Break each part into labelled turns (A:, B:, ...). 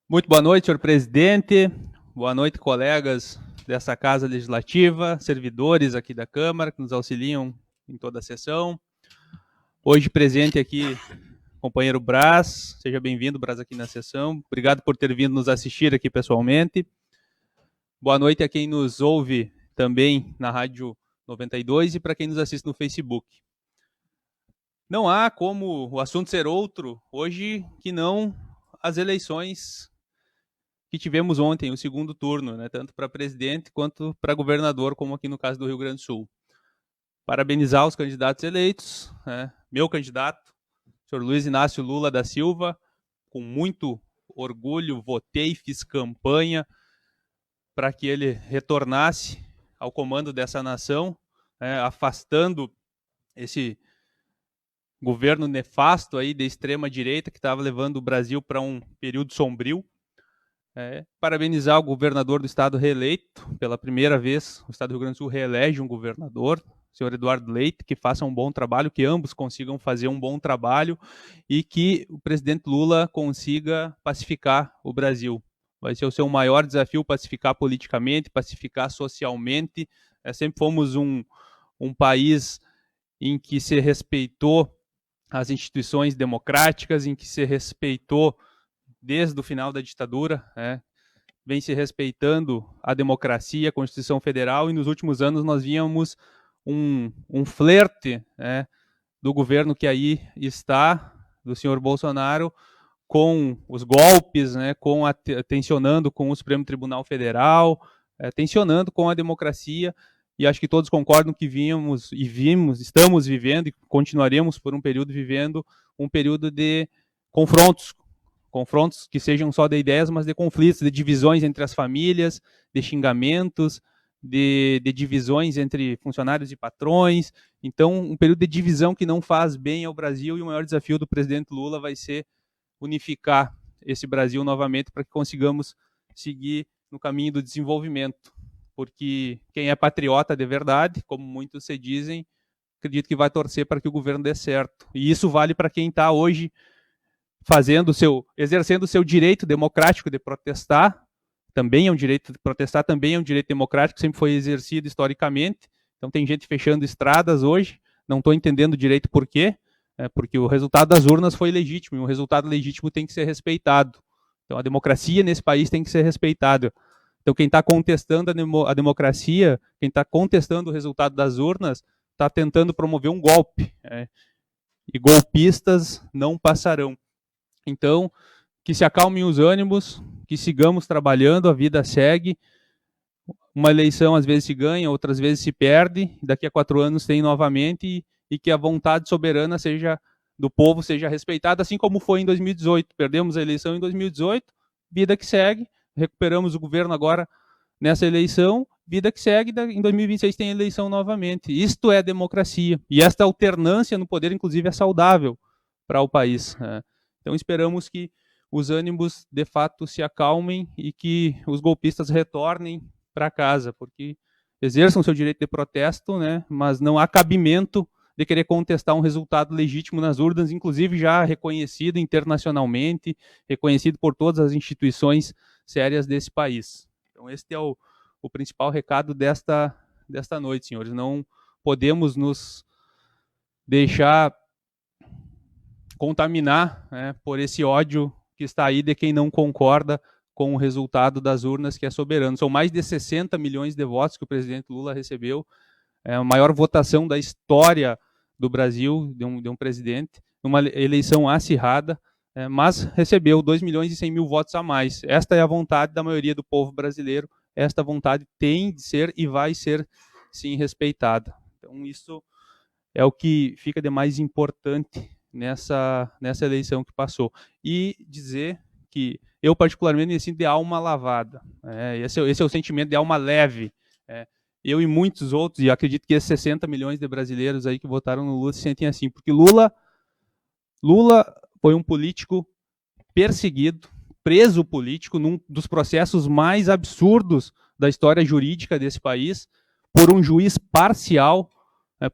A: Muito boa noite, senhor presidente. Boa noite, colegas dessa Casa Legislativa, servidores aqui da Câmara que nos auxiliam em toda a sessão. Hoje presente aqui, companheiro Brás. Seja bem-vindo, Brás, aqui na sessão. Obrigado por ter vindo nos assistir aqui pessoalmente. Boa noite a quem nos ouve também na Rádio 92 e para quem nos assiste no Facebook. Não há como o assunto ser outro hoje que não as eleições que tivemos ontem, o segundo turno, né, tanto para presidente quanto para governador, como aqui no caso do Rio Grande do Sul. Parabenizar os candidatos eleitos, né, meu candidato, o senhor Luiz Inácio Lula da Silva, com muito orgulho, votei, fiz campanha para que ele retornasse ao comando dessa nação, afastando esse governo nefasto aí de extrema direita que estava levando o Brasil para um período sombrio. Parabenizar o governador do estado reeleito, pela primeira vez o estado do Rio Grande do Sul reelege um governador, o senhor Eduardo Leite, que faça um bom trabalho, que ambos consigam fazer um bom trabalho e que o presidente Lula consiga pacificar o Brasil. Vai ser o seu maior desafio pacificar politicamente, pacificar socialmente. Sempre fomos um país em que se respeitou as instituições democráticas, em que se respeitou desde o final da ditadura, vem se respeitando a democracia, a Constituição Federal, e nos últimos anos nós víamos um flerte do governo que aí está, do senhor Bolsonaro, com os golpes, tensionando com o Supremo Tribunal Federal, tensionando com a democracia, e acho que todos concordam que estamos vivendo e continuaremos por um período vivendo um período de confrontos que sejam só de ideias, mas de conflitos, de divisões entre as famílias, de xingamentos, de divisões entre funcionários e patrões. Então, um período de divisão que não faz bem ao Brasil, e o maior desafio do presidente Lula vai ser unificar esse Brasil novamente para que consigamos seguir no caminho do desenvolvimento. Porque quem é patriota de verdade, como muitos se dizem, acredito que vai torcer para que o governo dê certo. E isso vale para quem está hoje exercendo o seu direito democrático de protestar. Também é um direito de protestar, também é um direito democrático, sempre foi exercido historicamente. Então tem gente fechando estradas hoje, não estou entendendo direito por quê, porque o resultado das urnas foi legítimo, e um resultado legítimo tem que ser respeitado. Então a democracia nesse país tem que ser respeitada. Então quem está contestando a democracia, quem está contestando o resultado das urnas, está tentando promover um golpe. E golpistas não passarão. Então, que se acalmem os ânimos, que sigamos trabalhando, a vida segue. Uma eleição às vezes se ganha, outras vezes se perde, daqui a 4 anos tem novamente, e que a vontade soberana do povo seja respeitada, assim como foi em 2018. Perdemos a eleição em 2018, vida que segue, recuperamos o governo agora nessa eleição, vida que segue, em 2026 tem eleição novamente. Isto é democracia, e esta alternância no poder, inclusive, é saudável para o país. Então esperamos que os ânimos de fato se acalmem e que os golpistas retornem para casa, porque exerçam seu direito de protesto, mas não há cabimento de querer contestar um resultado legítimo nas urnas, inclusive já reconhecido internacionalmente, reconhecido por todas as instituições sérias desse país. Então este é o principal recado desta noite, senhores. Não podemos nos deixar contaminar por esse ódio que está aí de quem não concorda com o resultado das urnas, que é soberano. São mais de 60 milhões de votos que o presidente Lula recebeu, a maior votação da história do Brasil, de um presidente, numa eleição acirrada, mas recebeu 2 milhões e 100 mil votos a mais. Esta é a vontade da maioria do povo brasileiro, esta vontade tem de ser e vai ser, sim, respeitada. Então isso é o que fica de mais importante nessa eleição que passou. E dizer que eu particularmente me sinto de alma lavada. Esse é o sentimento de alma leve. Eu e muitos outros, e acredito que esses 60 milhões de brasileiros aí que votaram no Lula se sentem assim, porque Lula foi um político perseguido, preso político, num dos processos mais absurdos da história jurídica desse país, por um juiz parcial,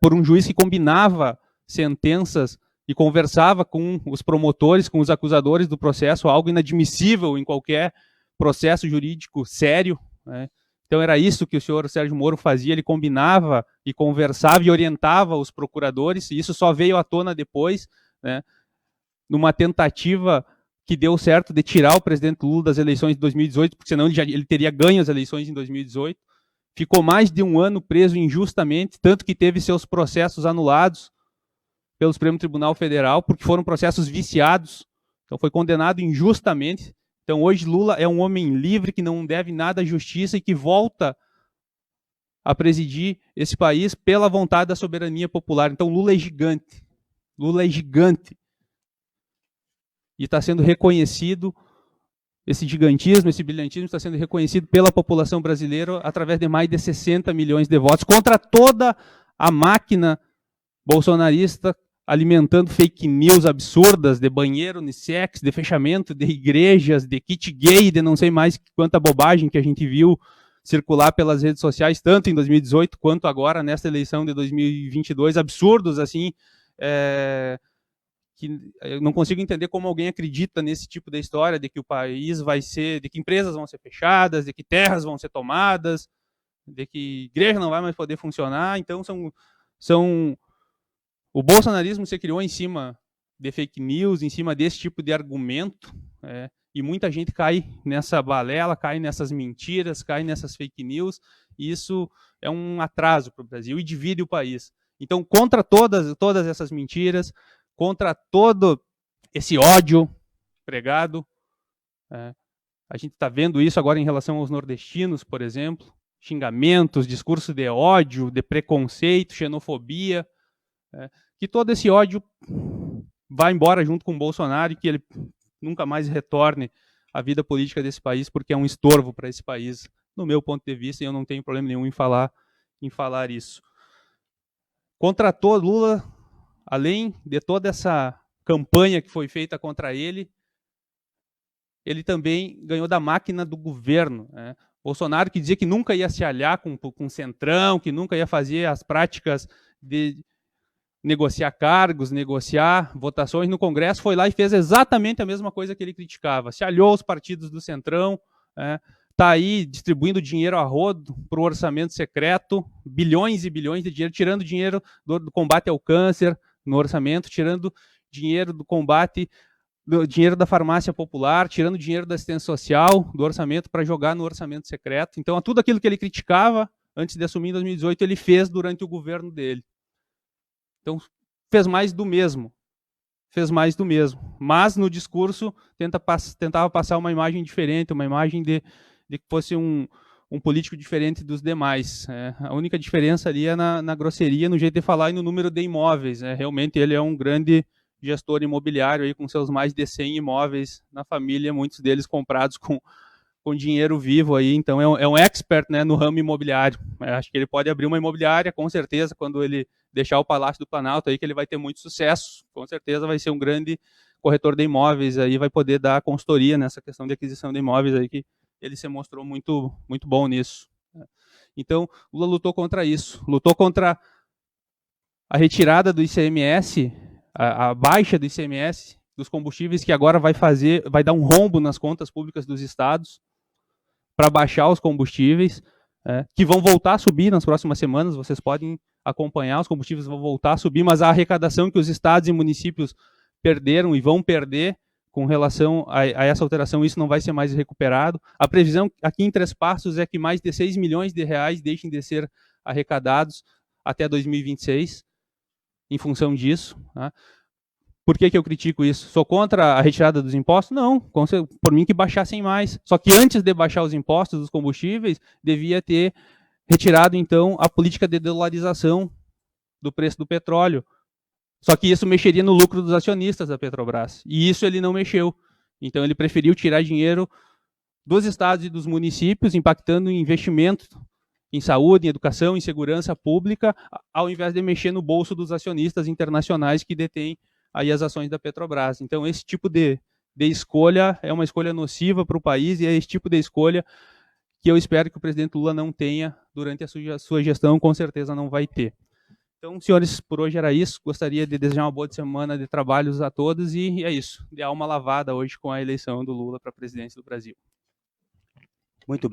A: por um juiz que combinava sentenças e conversava com os promotores, com os acusadores do processo, algo inadmissível em qualquer processo jurídico sério, né? Então era isso que o senhor Sérgio Moro fazia, ele combinava e conversava e orientava os procuradores, e isso só veio à tona depois, né, numa tentativa que deu certo de tirar o presidente Lula das eleições de 2018, porque senão ele teria ganho as eleições em 2018. Ficou mais de um ano preso injustamente, tanto que teve seus processos anulados pelo Supremo Tribunal Federal, porque foram processos viciados, então foi condenado injustamente. Então hoje Lula é um homem livre, que não deve nada à justiça e que volta a presidir esse país pela vontade da soberania popular. Então Lula é gigante. Lula é gigante. E está sendo reconhecido, esse gigantismo, esse brilhantismo está sendo reconhecido pela população brasileira através de mais de 60 milhões de votos, contra toda a máquina bolsonarista, alimentando fake news absurdas de banheiro unissex, de fechamento de igrejas, de kit gay, de não sei mais quanta bobagem que a gente viu circular pelas redes sociais, tanto em 2018 quanto agora, nesta eleição de 2022, absurdos assim, que eu não consigo entender como alguém acredita nesse tipo de história, de que o país vai ser, de que empresas vão ser fechadas, de que terras vão ser tomadas, de que igreja não vai mais poder funcionar. Então o bolsonarismo se criou em cima de fake news, em cima desse tipo de argumento, e muita gente cai nessa balela, cai nessas mentiras, cai nessas fake news, e isso é um atraso para o Brasil e divide o país. Então, contra todas essas mentiras, contra todo esse ódio pregado, a gente está vendo isso agora em relação aos nordestinos, por exemplo, xingamentos, discurso de ódio, de preconceito, xenofobia, que todo esse ódio vá embora junto com o Bolsonaro e que ele nunca mais retorne à vida política desse país, porque é um estorvo para esse país, no meu ponto de vista, e eu não tenho problema nenhum em falar isso. Contra todo Lula, além de toda essa campanha que foi feita contra ele também ganhou da máquina do governo, né? Bolsonaro, que dizia que nunca ia se aliar com o Centrão, que nunca ia fazer as práticas de negociar cargos, negociar votações no Congresso, foi lá e fez exatamente a mesma coisa que ele criticava. Se aliou aos partidos do Centrão, está aí distribuindo dinheiro a rodo para o orçamento secreto, bilhões e bilhões de dinheiro, tirando dinheiro do combate ao câncer no orçamento, tirando dinheiro do combate, dinheiro da farmácia popular, tirando dinheiro da assistência social do orçamento para jogar no orçamento secreto. Então, tudo aquilo que ele criticava antes de assumir em 2018, ele fez durante o governo dele. Então, fez mais do mesmo. Mas, no discurso, tentava passar uma imagem diferente, uma imagem de que fosse um político diferente dos demais. A única diferença ali é na grosseria, no jeito de falar e no número de imóveis. Realmente, ele é um grande gestor imobiliário, aí, com seus mais de 100 imóveis na família, muitos deles comprados com dinheiro vivo aí, então é um expert, né, no ramo imobiliário. Acho que ele pode abrir uma imobiliária, com certeza, quando ele deixar o Palácio do Planalto aí, que ele vai ter muito sucesso, com certeza vai ser um grande corretor de imóveis, aí vai poder dar consultoria nessa questão de aquisição de imóveis aí, que ele se mostrou muito, muito bom nisso. Então, Lula lutou contra isso, lutou contra a retirada do ICMS, a baixa do ICMS dos combustíveis, que agora vai dar um rombo nas contas públicas dos estados, para baixar os combustíveis, que vão voltar a subir nas próximas semanas, vocês podem acompanhar, os combustíveis vão voltar a subir, mas a arrecadação que os estados e municípios perderam e vão perder com relação a essa alteração, isso não vai ser mais recuperado. A previsão aqui em Três Passos é que mais de 6 milhões de reais deixem de ser arrecadados até 2026, em função disso. Por que eu critico isso? Sou contra a retirada dos impostos? Não, por mim que baixassem mais. Só que antes de baixar os impostos dos combustíveis, devia ter retirado, então, a política de dolarização do preço do petróleo. Só que isso mexeria no lucro dos acionistas da Petrobras. E isso ele não mexeu. Então, ele preferiu tirar dinheiro dos estados e dos municípios, impactando em investimento em saúde, em educação, em segurança pública, ao invés de mexer no bolso dos acionistas internacionais que detêm aí as ações da Petrobras. Então, esse tipo de escolha é uma escolha nociva para o país e é esse tipo de escolha que eu espero que o presidente Lula não tenha durante a sua gestão, com certeza não vai ter. Então, senhores, por hoje era isso. Gostaria de desejar uma boa semana de trabalhos a todos e é isso. De alma lavada hoje com a eleição do Lula para a presidência do Brasil.
B: Muito bem.